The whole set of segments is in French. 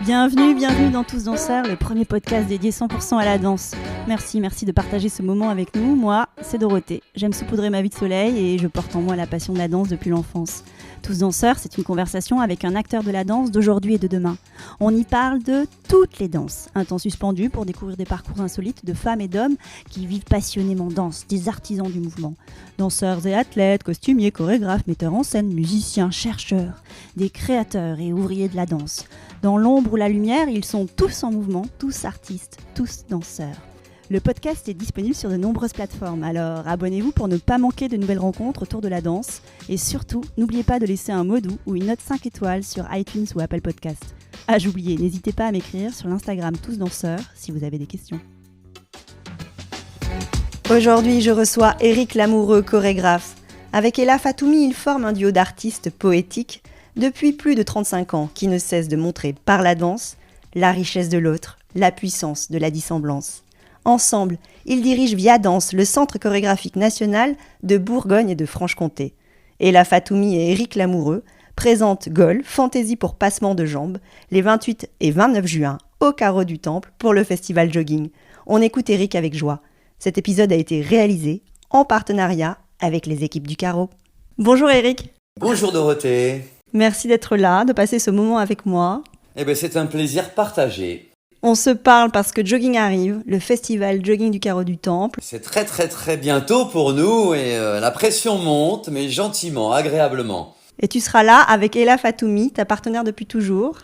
Bienvenue dans Tous Danseurs, le premier podcast dédié 100% à la danse. Merci de partager ce moment avec nous. Moi, c'est Dorothée. J'aime saupoudrer ma vie de soleil et je porte en moi la passion de la danse depuis l'enfance. Tous Danseurs, c'est une conversation avec un acteur de la danse d'aujourd'hui et de demain. On y parle de toutes les danses. Un temps suspendu pour découvrir des parcours insolites de femmes et d'hommes qui vivent passionnément danse, des artisans du mouvement. Danseurs et athlètes, costumiers, chorégraphes, metteurs en scène, musiciens, chercheurs, des créateurs et ouvriers de la danse. Dans l'ombre ou la lumière, ils sont tous en mouvement, tous artistes, tous danseurs. Le podcast est disponible sur de nombreuses plateformes, alors abonnez-vous pour ne pas manquer de nouvelles rencontres autour de la danse. Et surtout, n'oubliez pas de laisser un mot doux ou une note 5 étoiles sur iTunes ou Apple Podcast. Ah, j'oubliais, n'hésitez pas à m'écrire sur l'Instagram Tous Danseurs si vous avez des questions. Aujourd'hui, je reçois Eric Lamoureux, chorégraphe. Avec Ella Fatoumi, il forme un duo d'artistes poétiques depuis plus de 35 ans qui ne cesse de montrer par la danse la richesse de l'autre, la puissance de la dissemblance. Ensemble, ils dirigent Via Danse, le Centre chorégraphique national de Bourgogne et de Franche-Comté. Ella Fatoumi et Eric Lamoureux présentent Goal, fantaisie pour passement de jambes, les 28 et 29 juin au Carreau du Temple pour le festival jogging. On écoute Eric avec joie. Cet épisode a été réalisé en partenariat avec les équipes du Carreau. Bonjour Eric. Bonjour Dorothée. Merci d'être là, de passer ce moment avec moi. C'est un plaisir partagé. On se parle parce que Jogging arrive, le festival Jogging du Carreau du Temple. C'est très bientôt pour nous et la pression monte, mais gentiment, agréablement. Et tu seras là avec Ella Fatoumi, ta partenaire depuis toujours.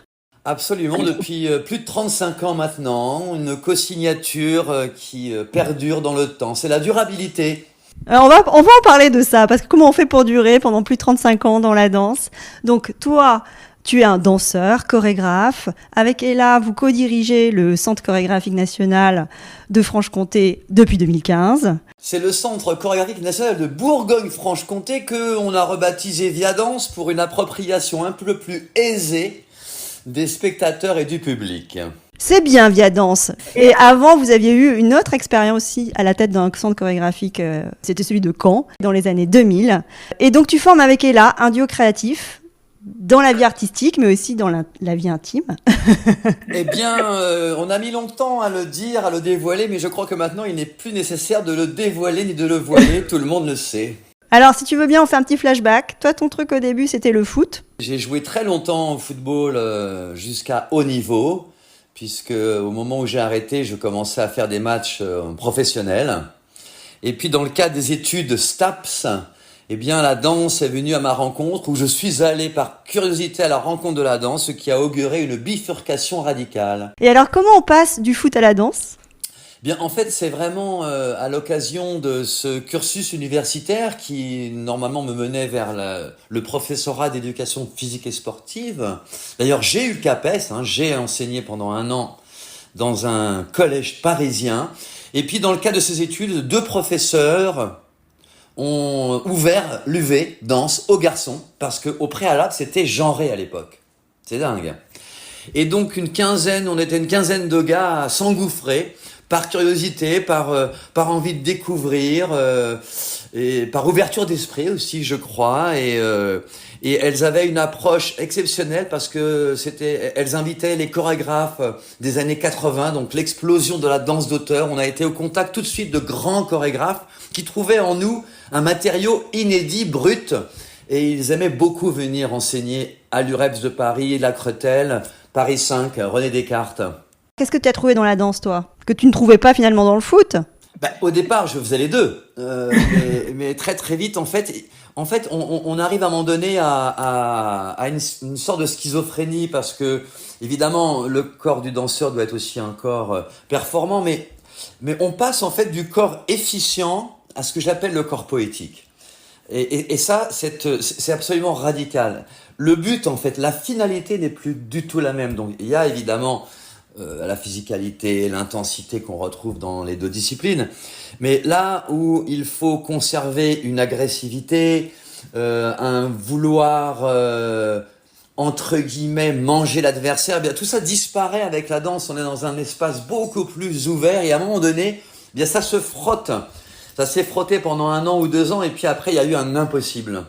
Absolument, depuis plus de 35 ans maintenant, une co-signature qui perdure dans le temps. C'est la durabilité. Alors on va en parler de ça, parce que comment on fait pour durer pendant plus de 35 ans dans la danse. Donc toi, tu es un danseur, chorégraphe. Avec Ella, vous co-dirigez le Centre chorégraphique national de Franche-Comté depuis 2015. C'est le Centre chorégraphique national de Bourgogne-Franche-Comté qu'on a rebaptisé Via Danse pour une appropriation un peu plus aisée des spectateurs et du public. C'est bien Via Danse. Et avant, vous aviez eu une autre expérience aussi à la tête d'un centre chorégraphique, c'était celui de Caen, dans les années 2000. Et donc tu formes avec Ella un duo créatif dans la vie artistique, mais aussi dans la vie intime. On a mis longtemps à le dire, à le dévoiler, mais je crois que maintenant, il n'est plus nécessaire de le dévoiler ni de le voiler, tout le monde le sait. Alors, si tu veux bien, on fait un petit flashback. Toi, ton truc au début, c'était le foot. J'ai joué très longtemps au football jusqu'à haut niveau, puisque au moment où j'ai arrêté, je commençais à faire des matchs professionnels. Et puis, dans le cadre des études STAPS, la danse est venue à ma rencontre, où je suis allé par curiosité à la rencontre de la danse, ce qui a auguré une bifurcation radicale. Et alors, comment on passe du foot à la danse ? En fait, c'est vraiment à l'occasion de ce cursus universitaire qui, normalement, me menait vers le professorat d'éducation physique et sportive. D'ailleurs, j'ai eu le CAPES, j'ai enseigné pendant 1 an dans un collège parisien. Et puis, dans le cadre de ces études, 2 professeurs ont ouvert l'UV danse aux garçons, parce qu'au préalable, c'était genré à l'époque. C'est dingue. Et donc, on était une quinzaine de gars à s'engouffrer, par curiosité, par envie de découvrir, et par ouverture d'esprit aussi, je crois. Et elles avaient une approche exceptionnelle parce que elles invitaient les chorégraphes des années 80, donc l'explosion de la danse d'auteur. On a été au contact tout de suite de grands chorégraphes qui trouvaient en nous un matériau inédit, brut. Et ils aimaient beaucoup venir enseigner à l'UREPS de Paris, La Cretelle, Paris 5, René Descartes. Qu'est-ce que tu as trouvé dans la danse, toi ? Que tu ne trouvais pas finalement dans le foot ? Au départ, je faisais les deux. Mais très vite, en fait, on arrive à un moment donné à une sorte de schizophrénie parce que, évidemment, le corps du danseur doit être aussi un corps performant, mais on passe en fait du corps efficient à ce que j'appelle le corps poétique. Et ça, c'est absolument radical. Le but, en fait, la finalité n'est plus du tout la même. Donc, il y a évidemment la physicalité, l'intensité qu'on retrouve dans les 2 disciplines. Mais là où il faut conserver une agressivité, un vouloir, entre guillemets, manger l'adversaire, tout ça disparaît avec la danse. On est dans un espace beaucoup plus ouvert et à un moment donné, ça se frotte. Ça s'est frotté pendant 1 an ou 2 ans et puis après, il y a eu un impossible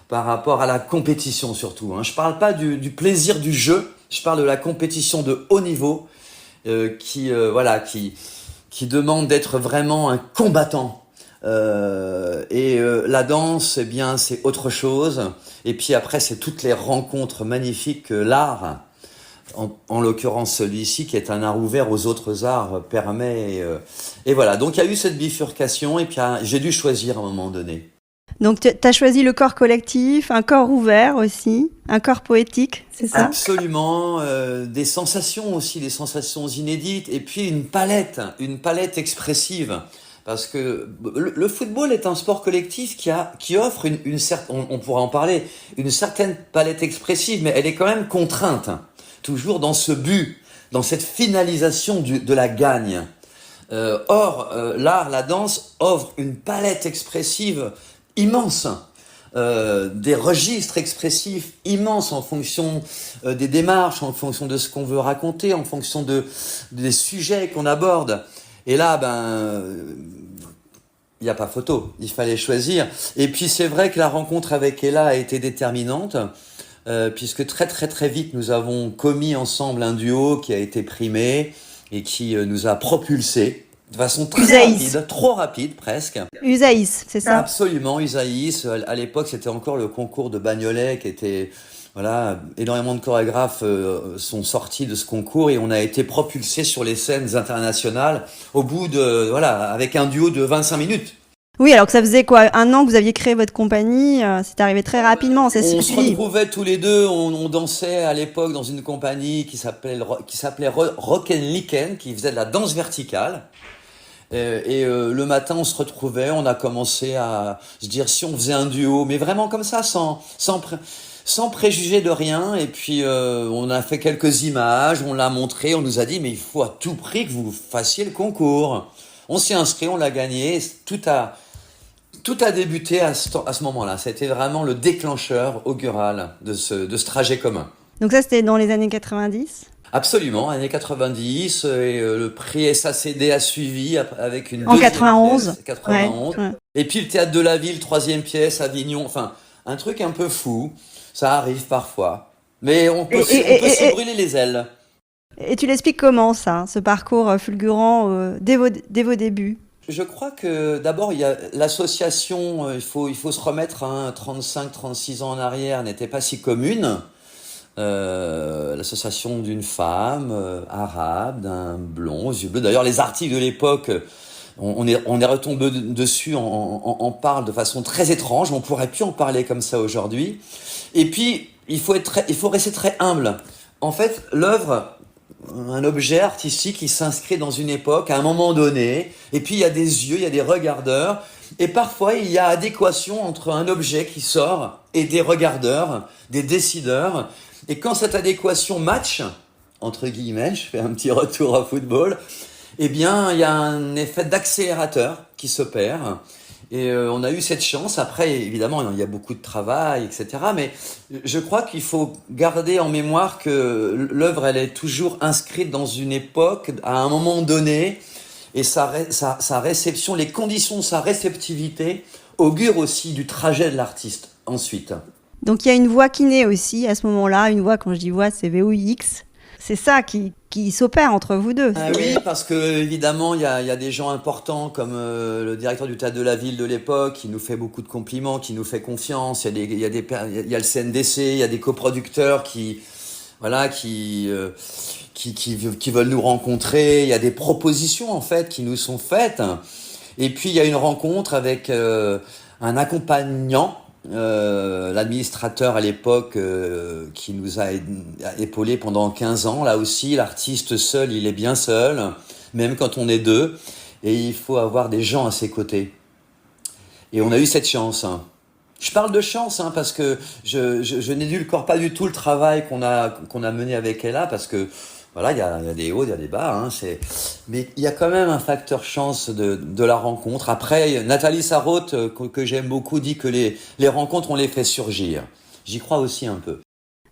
par rapport à la compétition surtout. Je parle pas du plaisir du jeu, Je parle de la compétition de haut niveau qui demande d'être vraiment un combattant. La danse, eh bien, c'est autre chose. Et puis après, c'est toutes les rencontres magnifiques que l'art, en l'occurrence celui-ci, qui est un art ouvert aux autres arts, permet. Et voilà, donc il y a eu cette bifurcation, et puis j'ai dû choisir à un moment donné. Donc tu as choisi le corps collectif, un corps ouvert aussi, un corps poétique, c'est ça ? Absolument, des sensations aussi, des sensations inédites, et puis une palette expressive. Parce que le football est un sport collectif qui offre une certaine, on pourra en parler, une certaine palette expressive, mais elle est quand même contrainte, toujours dans ce but, dans cette finalisation de la gagne. Or, l'art, la danse offre une palette expressive immense, des registres expressifs immenses en fonction des démarches, en fonction de ce qu'on veut raconter, en fonction des sujets qu'on aborde. Et là, il n'y a pas photo, il fallait choisir. Et puis c'est vrai que la rencontre avec Ella a été déterminante, puisque très très très vite nous avons commis ensemble un duo qui a été primé et qui nous a propulsés de façon très rapide, trop rapide presque. Usaïs, c'est ça ? Absolument, Usaïs. À l'époque, c'était encore le concours de Bagnolet qui était... Voilà, énormément de chorégraphes sont sortis de ce concours et on a été propulsés sur les scènes internationales au bout de, avec un duo de 25 minutes. Oui, alors que ça faisait quoi, 1 an que vous aviez créé votre compagnie, c'est arrivé très rapidement. On se retrouvait tous les deux, on dansait à l'époque dans une compagnie qui s'appelait Rock'n'Licken, qui faisait de la danse verticale. Le matin, on se retrouvait, on a commencé à se dire si on faisait un duo, mais vraiment comme ça, sans préjuger de rien. Et puis on a fait quelques images, on l'a montré, on nous a dit mais il faut à tout prix que vous fassiez le concours. On s'est inscrit, on l'a gagné, tout a débuté à ce moment-là. C'était vraiment le déclencheur augural de ce trajet commun. Donc ça, c'était dans les années 90 ? Absolument, années 90, et le prix SACD a suivi avec une en 91. Pièce, 91. Ouais. Et puis le Théâtre de la Ville, 3e pièce, Avignon, enfin un truc un peu fou, ça arrive parfois, mais on peut se brûler les ailes. Et tu l'expliques comment ça, ce parcours fulgurant dès vos débuts ? Je crois que d'abord il y a l'association, il faut se remettre à 35-36 ans en arrière, n'était pas si commune. L'association d'une femme arabe, d'un blond aux yeux bleus. D'ailleurs, les articles de l'époque, on est retombé dessus, on parle de façon très étrange. On pourrait plus en parler comme ça aujourd'hui. Et puis, il faut rester très humble. En fait, l'œuvre, un objet artistique, qui s'inscrit dans une époque, à un moment donné. Et puis, il y a des yeux, il y a des regardeurs. Et parfois, il y a adéquation entre un objet qui sort et des regardeurs, des décideurs. Et quand cette adéquation match, entre guillemets, je fais un petit retour au football, eh bien, il y a un effet d'accélérateur qui s'opère. Et on a eu cette chance. Après, évidemment, il y a beaucoup de travail, etc. Mais je crois qu'il faut garder en mémoire que l'œuvre, elle est toujours inscrite dans une époque, à un moment donné, et sa réception, les conditions de sa réceptivité augurent aussi du trajet de l'artiste ensuite. Donc il y a une voix qui naît aussi à ce moment-là, une voix, quand je dis voix, c'est VOIX. C'est ça qui s'opère entre vous deux. Ah oui, parce que évidemment il y a des gens importants comme le directeur du Théâtre de la Ville de l'époque qui nous fait beaucoup de compliments, qui nous fait confiance. Il y a le CNDC, il y a des coproducteurs qui veulent nous rencontrer. Il y a des propositions en fait qui nous sont faites. Et puis il y a une rencontre avec un accompagnant. L'administrateur à l'époque qui nous a épaulés pendant 15 ans. Là aussi, l'artiste seul, il est bien seul, même quand on est deux. Et il faut avoir des gens à ses côtés. Et on a eu cette chance. Je parle de chance parce que je n'édulcore pas du tout le travail qu'on a mené avec Ella, parce que voilà, il y a des hauts, il y a des bas. Mais il y a quand même un facteur chance de la rencontre. Après, Nathalie Sarraute, que j'aime beaucoup, dit que les rencontres, on les fait surgir. J'y crois aussi un peu.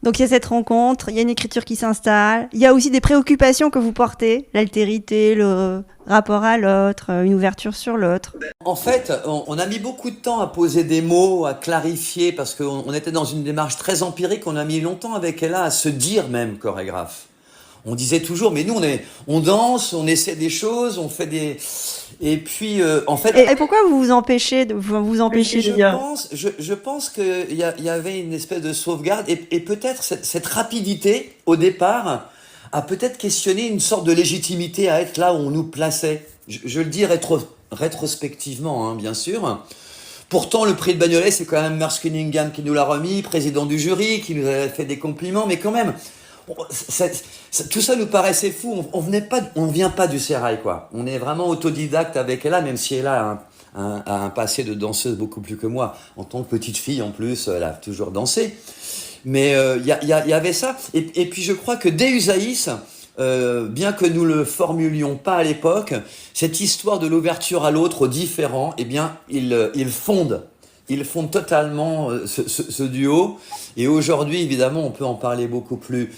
Donc il y a cette rencontre, il y a une écriture qui s'installe, il y a aussi des préoccupations que vous portez, l'altérité, le rapport à l'autre, une ouverture sur l'autre. En fait, on a mis beaucoup de temps à poser des mots, à clarifier, parce qu'on était dans une démarche très empirique, on a mis longtemps avec Ella à se dire même chorégraphe. On disait toujours, mais nous on danse, on essaie des choses, on fait des... Et puis, en fait... Et pourquoi vous vous empêchez de dire? Je pense qu'il y avait une espèce de sauvegarde, et peut-être cette rapidité, au départ, a peut-être questionné une sorte de légitimité à être là où on nous plaçait. Je le dis rétrospectivement, hein, bien sûr. Pourtant, le prix de Bagnolet, c'est quand même Merce Cunningham qui nous l'a remis, président du jury, qui nous a fait des compliments, mais quand même... tout ça nous paraissait fou. On vient pas du sérail, quoi. On est vraiment autodidacte avec Ella, même si Ella a un passé de danseuse beaucoup plus que moi. En tant que petite fille, en plus, elle a toujours dansé. Mais il y avait ça. Et puis je crois que Deus Aïs, bien que nous le formulions pas à l'époque, cette histoire de l'ouverture à l'autre, au différent, eh bien, il fonde totalement ce duo. Et aujourd'hui, évidemment, on peut en parler beaucoup plus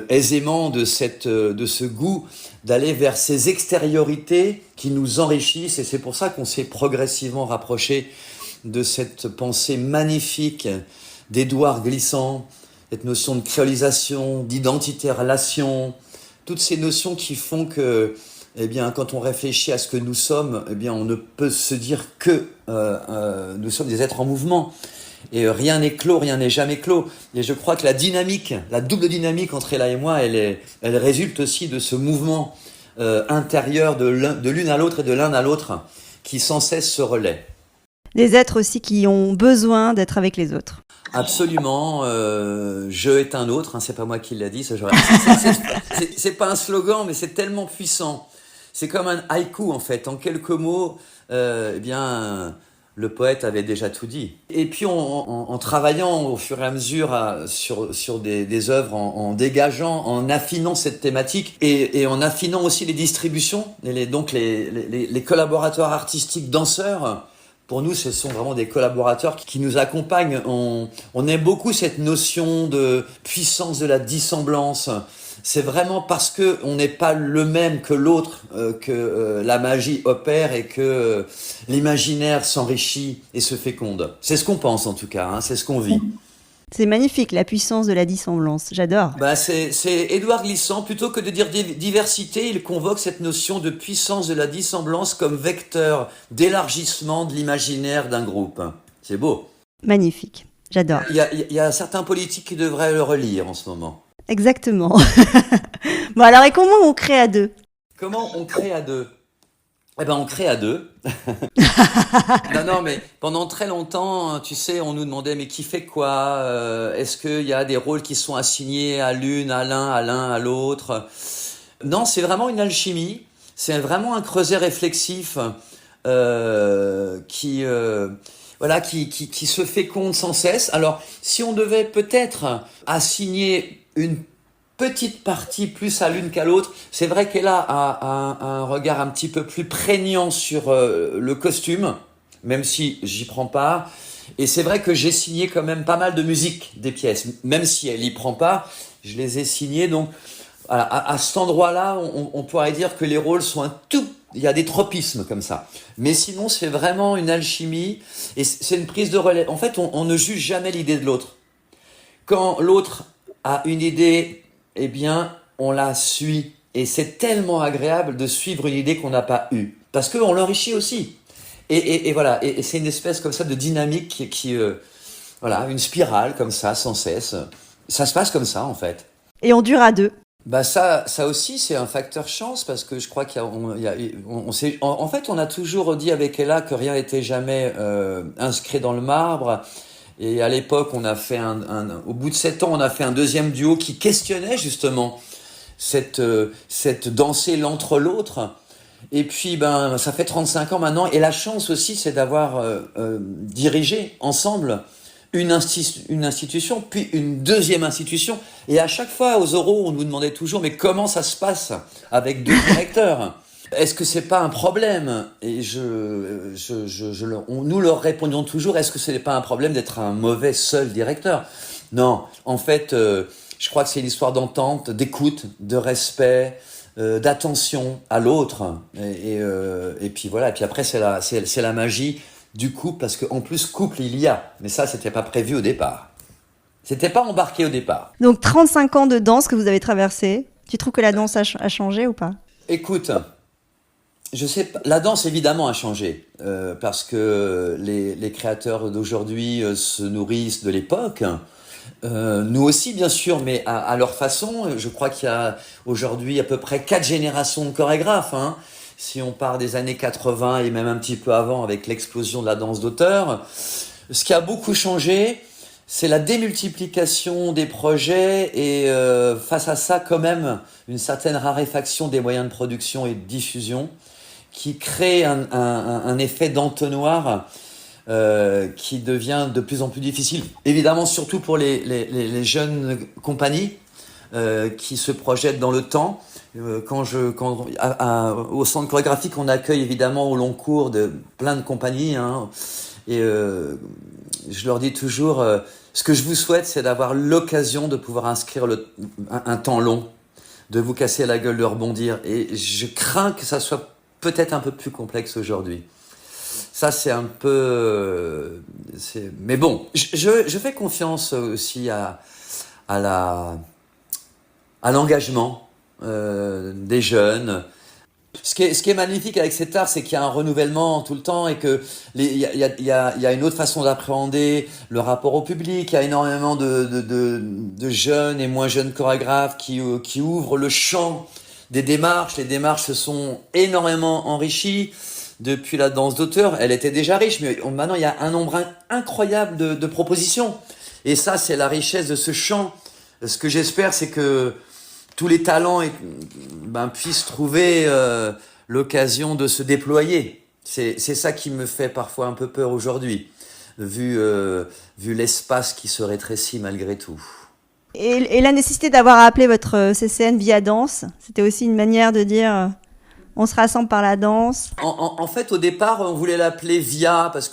aisément de ce goût d'aller vers ces extériorités qui nous enrichissent. Et c'est pour ça qu'on s'est progressivement rapproché de cette pensée magnifique d'Édouard Glissant, cette notion de créolisation, d'identité-relation, toutes ces notions qui font que, eh bien, quand on réfléchit à ce que nous sommes, eh bien, on ne peut se dire que nous sommes des êtres en mouvement. Et rien n'est clos, rien n'est jamais clos. Et je crois que la double dynamique entre Ella et moi, elle résulte aussi de ce mouvement intérieur de l'une à l'autre et de l'un à l'autre qui sans cesse se relaie. Des êtres aussi qui ont besoin d'être avec les autres. Absolument. Je est un autre, hein, c'est pas moi qui l'a dit. C'est pas un slogan, mais c'est tellement puissant. C'est comme un haïku en fait. En quelques mots, eh bien, le poète avait déjà tout dit. Et puis en travaillant au fur et à mesure sur des œuvres, en dégageant, en affinant cette thématique et en affinant aussi les distributions, donc les collaborateurs artistiques danseurs. Pour nous, ce sont vraiment des collaborateurs qui nous accompagnent. On aime beaucoup cette notion de puissance de la dissemblance. C'est vraiment parce que on n'est pas le même que l'autre que la magie opère et que l'imaginaire s'enrichit et se féconde. C'est ce qu'on pense en tout cas, hein, c'est ce qu'on vit. C'est magnifique, la puissance de la dissemblance. J'adore. C'est Édouard Glissant, plutôt que de dire diversité, il convoque cette notion de puissance de la dissemblance comme vecteur d'élargissement de l'imaginaire d'un groupe. C'est beau. Magnifique, j'adore. Il y a certains politiques qui devraient le relire en ce moment. Exactement. Bon alors, et comment on crée à deux ? Comment on crée à deux ? Eh ben, on crée à deux. Non, mais pendant très longtemps, tu sais, on nous demandait, mais qui fait quoi ? Est-ce qu'il y a des rôles qui sont assignés à l'une, à l'un, à l'autre ? Non, c'est vraiment une alchimie. C'est vraiment un creuset réflexif qui se féconde sans cesse. Alors, si on devait peut-être assigner une petite partie plus à l'une qu'à l'autre. C'est vrai qu'elle a un regard un petit peu plus prégnant sur le costume, même si j'y prends pas. Et c'est vrai que j'ai signé quand même pas mal de musique des pièces, même si elle y prend pas, je les ai signées. Donc voilà, à cet endroit-là, on pourrait dire que les rôles sont il y a des tropismes comme ça. Mais sinon, c'est vraiment une alchimie et c'est une prise de relais. En fait, on ne juge jamais l'idée de l'autre. Quand l'autre a une idée, eh bien, on la suit. Et c'est tellement agréable de suivre une idée qu'on n'a pas eue. Parce qu'on l'enrichit aussi. Et voilà. Et c'est une espèce comme ça de dynamique qui une spirale comme ça, sans cesse. Ça se passe comme ça, en fait. Et on dure à deux. Ça aussi, c'est un facteur chance parce que je crois en fait, on a toujours dit avec Ella que rien n'était jamais inscrit dans le marbre. Et à l'époque, on a fait au bout de 7 ans, on a fait un deuxième duo qui questionnait justement cette dansée l'entre l'autre. Et puis, ça fait 35 ans maintenant. Et la chance aussi, c'est d'avoir dirigé ensemble une institution, puis une deuxième institution. Et à chaque fois, aux oraux, on nous demandait toujours, mais comment ça se passe avec deux directeurs ? Est-ce que c'est pas un problème ? Et nous leur répondions toujours, est-ce que ce n'est pas un problème d'être un mauvais seul directeur ? Non, en fait, je crois que c'est une histoire d'entente, d'écoute, de respect, d'attention à l'autre. Et puis voilà, et puis après, c'est la magie du couple, parce qu'en plus, couple, il y a. Mais ça, c'était pas prévu au départ. C'était pas embarqué au départ. Donc 35 ans de danse que vous avez traversé. Tu trouves que la danse a changé ou pas? Écoute, je sais pas, la danse évidemment a changé, parce que les créateurs d'aujourd'hui se nourrissent de l'époque. Nous aussi, bien sûr, mais à leur façon. Je crois qu'il y a aujourd'hui à peu près 4 générations de chorégraphes, hein. Si on part des années 80 et même un petit peu avant avec l'explosion de la danse d'auteur. Ce qui a beaucoup changé, c'est la démultiplication des projets et face à ça, quand même, une certaine raréfaction des moyens de production et de diffusion qui crée un effet d'entonnoir qui devient de plus en plus difficile. Évidemment, surtout pour les jeunes compagnies qui se projettent dans le temps. Au centre chorégraphique, on accueille évidemment au long cours de plein de compagnies, hein, et je leur dis toujours, ce que je vous souhaite, c'est d'avoir l'occasion de pouvoir inscrire un temps long, de vous casser la gueule, de rebondir. Et je crains que ça soit peut-être un peu plus complexe aujourd'hui. Ça, c'est un peu... Mais bon, je fais confiance aussi à l'engagement des jeunes. Ce qui est magnifique avec cet art, c'est qu'il y a un renouvellement tout le temps et que il y a une autre façon d'appréhender le rapport au public. Il y a énormément de jeunes et moins jeunes chorégraphes qui ouvrent le champ des démarches. Les démarches se sont énormément enrichies depuis la danse d'auteur. Elle était déjà riche, mais maintenant il y a un nombre incroyable de propositions. Et ça, c'est la richesse de ce champ. Ce que j'espère, c'est que tous les talents puissent trouver l'occasion de se déployer. C'est ça qui me fait parfois un peu peur aujourd'hui, vu l'espace qui se rétrécit malgré tout. Et la nécessité d'avoir appelé votre CCN Via Danse, c'était aussi une manière de dire on se rassemble par la danse. En fait, au départ, on voulait l'appeler Via parce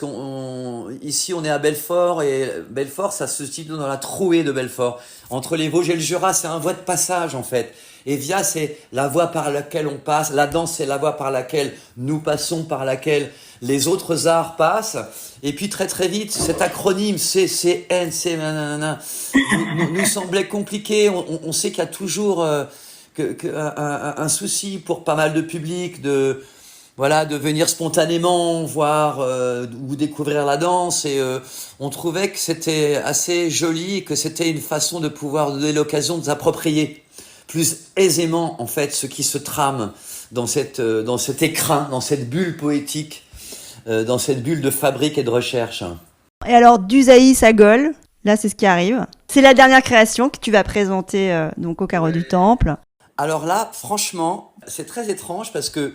ici on est à Belfort et Belfort, ça se situe dans la trouée de Belfort. Entre les Vosges et le Jura, c'est un voie de passage en fait. Et Via, c'est la voie par laquelle on passe. La danse, c'est la voie par laquelle nous passons, par laquelle les autres arts passent. Et puis très très vite, cet acronyme CCN, nous semblait compliqué. On sait qu'il y a toujours un souci pour pas mal de public de venir spontanément voir ou découvrir la danse, et on trouvait que c'était assez joli, que c'était une façon de pouvoir donner l'occasion de s'approprier plus aisément en fait ce qui se trame dans cet écrin, dans cette bulle poétique, dans cette bulle de fabrique et de recherche. Et alors d'Usaïs à Gaulle, là c'est ce qui arrive. C'est la dernière création que tu vas présenter donc au Carreau du Temple. Alors là, franchement, c'est très étrange parce que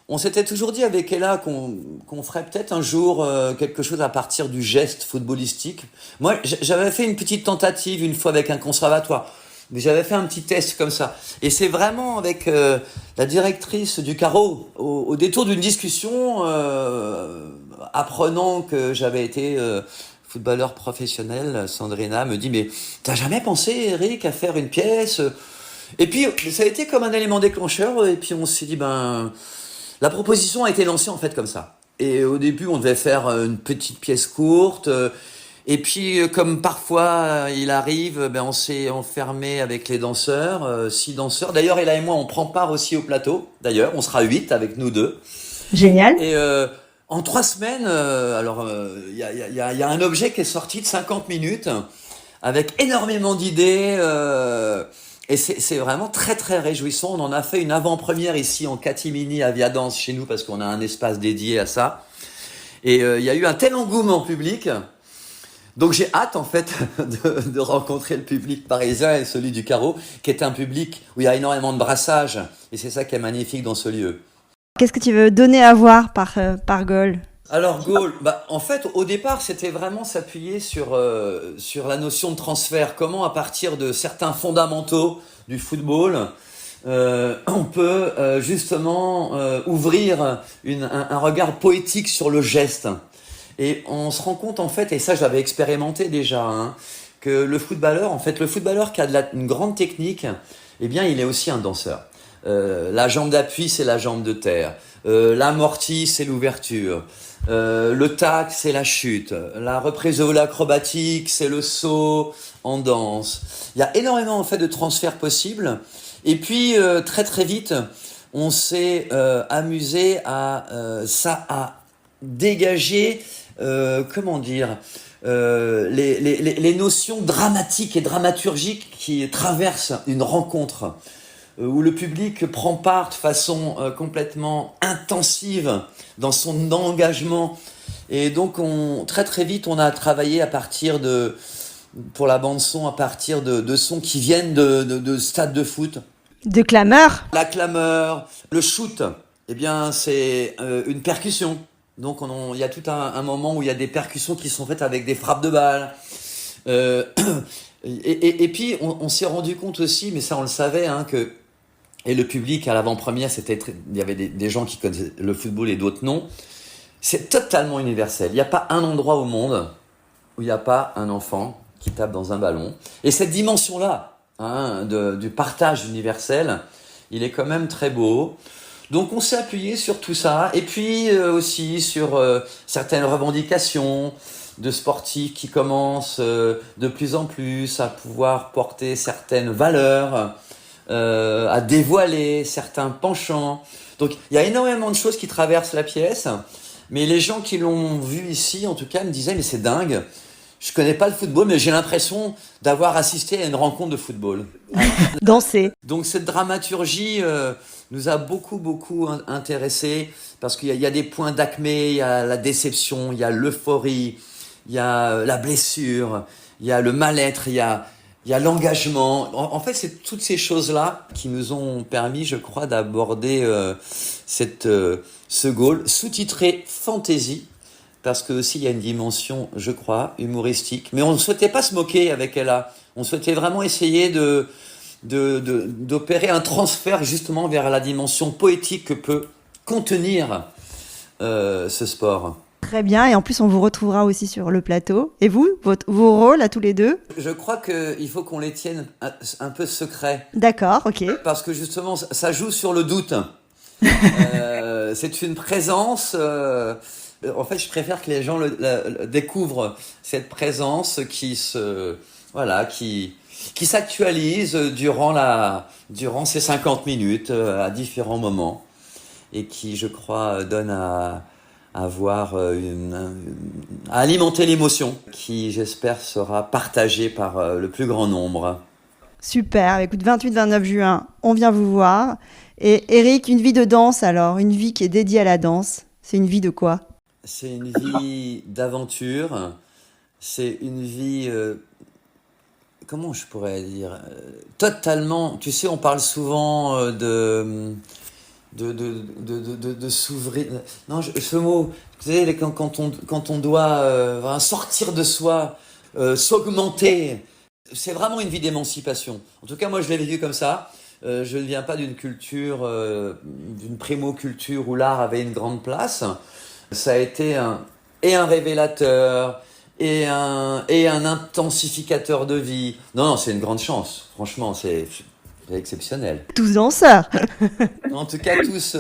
on s'était toujours dit avec Ella qu'on ferait peut-être un jour quelque chose à partir du geste footballistique. Moi, j'avais fait une petite tentative une fois avec un conservatoire, mais j'avais fait un petit test comme ça. Et c'est vraiment avec la directrice du Carreau, au détour d'une discussion, apprenant que j'avais été footballeur professionnel, Sandrina me dit « Mais t'as jamais pensé, Eric, à faire une pièce ?» Et puis, ça a été comme un élément déclencheur, et puis on s'est dit, la proposition a été lancée en fait comme ça. Et au début, on devait faire une petite pièce courte, et puis comme parfois il arrive, on s'est enfermé avec les danseurs, 6 danseurs. D'ailleurs, Ella et moi, on prend part aussi au plateau. D'ailleurs, on sera 8 avec nous 2. Génial. Et en 3 semaines, il y a un objet qui est sorti de 50 minutes, avec énormément d'idées, et c'est vraiment très très réjouissant. On en a fait une avant-première ici en catimini à Via Danse chez nous parce qu'on a un espace dédié à ça. Et il y a eu un tel engouement public. Donc j'ai hâte en fait de rencontrer le public parisien et celui du Carreau, qui est un public où il y a énormément de brassage. Et c'est ça qui est magnifique dans ce lieu. Qu'est-ce que tu veux donner à voir par Gaulle ? Alors Gaulle, en fait, au départ, c'était vraiment s'appuyer sur la notion de transfert. Comment, à partir de certains fondamentaux du football, on peut justement ouvrir un regard poétique sur le geste. Et on se rend compte, en fait, et ça, je l'avais expérimenté déjà, que le footballeur qui a une grande technique, eh bien, il est aussi un danseur. La jambe d'appui, c'est la jambe de terre. L'amorti, c'est l'ouverture. Le tac, c'est la chute. La reprise de vol acrobatique, c'est le saut en danse. Il y a énormément en fait de transferts possibles. Et puis très très vite, on s'est amusé à dégager, les notions dramatiques et dramaturgiques qui traversent une rencontre, où le public prend part de façon complètement intensive dans son engagement. Et donc très très vite, on a travaillé pour la bande son, à partir de sons qui viennent de stades de foot. De clameur. La clameur, le shoot, eh bien c'est une percussion. Donc il y a tout un moment où il y a des percussions qui sont faites avec des frappes de balles. Et puis on s'est rendu compte aussi, mais ça on le savait, que et le public à l'avant-première, il y avait des gens qui connaissaient le football et d'autres non. C'est totalement universel. Il n'y a pas un endroit au monde où il n'y a pas un enfant qui tape dans un ballon. Et cette dimension-là, du partage universel, il est quand même très beau. Donc on s'est appuyé sur tout ça, et puis aussi sur certaines revendications de sportifs qui commencent de plus en plus à pouvoir porter certaines valeurs, à dévoiler certains penchants. Donc il y a énormément de choses qui traversent la pièce, mais les gens qui l'ont vu ici, en tout cas, me disaient « mais c'est dingue, je connais pas le football, mais j'ai l'impression d'avoir assisté à une rencontre de football. » Danser. Donc cette dramaturgie nous a beaucoup intéressés, parce qu'il y a des points d'acmé, il y a la déception, il y a l'euphorie, il y a la blessure, il y a le mal-être, il y a l'engagement. En fait, c'est toutes ces choses-là qui nous ont permis, je crois, d'aborder ce goal, sous-titré Fantasy, parce que aussi il y a une dimension, je crois, humoristique. Mais on ne souhaitait pas se moquer avec Ella. On souhaitait vraiment essayer d'opérer un transfert justement vers la dimension poétique que peut contenir ce sport. Très bien, et en plus on vous retrouvera aussi sur le plateau. Et vous, vos rôles à tous les deux? Je crois qu'il faut qu'on les tienne un peu secrets. D'accord, ok. Parce que justement, ça joue sur le doute. C'est une présence... en fait, je préfère que les gens découvrent cette présence qui s'actualise durant ces 50 minutes à différents moments, et qui, je crois, donne à alimenter l'émotion qui, j'espère, sera partagée par le plus grand nombre. Super, écoute, 28-29 juin, on vient vous voir. Et Eric, une vie de danse alors, une vie qui est dédiée à la danse, c'est une vie de quoi? C'est une vie d'aventure, c'est une vie... comment je pourrais dire, totalement, tu sais, on parle souvent de s'ouvrir. Non, ce mot, tu sais, quand on doit sortir de soi, s'augmenter, c'est vraiment une vie d'émancipation. En tout cas, moi, je l'ai vécu comme ça. Je ne viens pas d'une culture, d'une primo-culture où l'art avait une grande place. Ça a été un révélateur, et un intensificateur de vie. Non, c'est une grande chance. Franchement, c'est exceptionnel. Tous danseurs. En tout cas, tous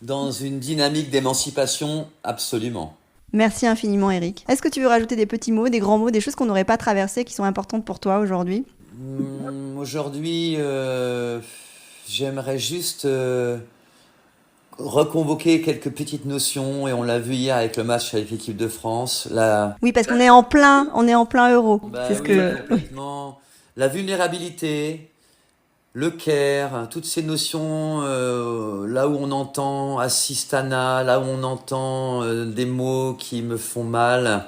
dans une dynamique d'émancipation, absolument. Merci infiniment, Eric. Est-ce que tu veux rajouter des petits mots, des grands mots, des choses qu'on n'aurait pas traversées, qui sont importantes pour toi aujourd'hui? Aujourd'hui, j'aimerais juste... reconvoquer quelques petites notions, et on l'a vu hier avec le match avec l'équipe de France. Oui, parce qu'on est en plein euro. Complètement. La vulnérabilité, le care, toutes ces notions, là où on entend assistana, là où on entend des mots qui me font mal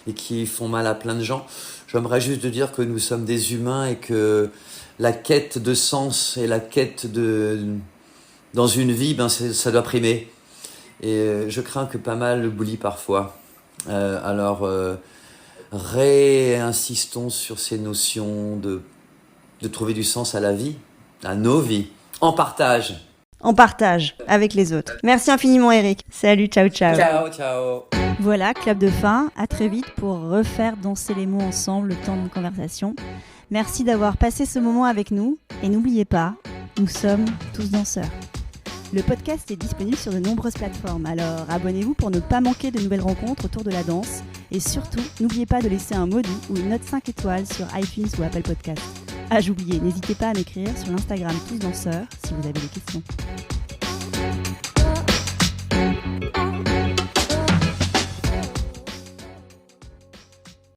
et qui font mal à plein de gens. J'aimerais juste dire que nous sommes des humains, et que la quête de sens et la quête dans une vie, ça doit primer. Et je crains que pas mal l'oublient parfois. Alors, réinsistons sur ces notions de trouver du sens à la vie, à nos vies, en partage. En partage avec les autres. Merci infiniment, Eric. Salut, ciao, ciao. Ciao, ciao. Voilà, clap de fin, à très vite pour refaire danser les mots ensemble le temps d'une conversation. Merci d'avoir passé ce moment avec nous et n'oubliez pas, nous sommes tous danseurs. Le podcast est disponible sur de nombreuses plateformes, alors abonnez-vous pour ne pas manquer de nouvelles rencontres autour de la danse et surtout, n'oubliez pas de laisser un mot doux ou une note 5 étoiles sur iTunes ou Apple Podcast. Ah, j'oubliais, n'hésitez pas à m'écrire sur l'Instagram Tous Danseurs si vous avez des questions.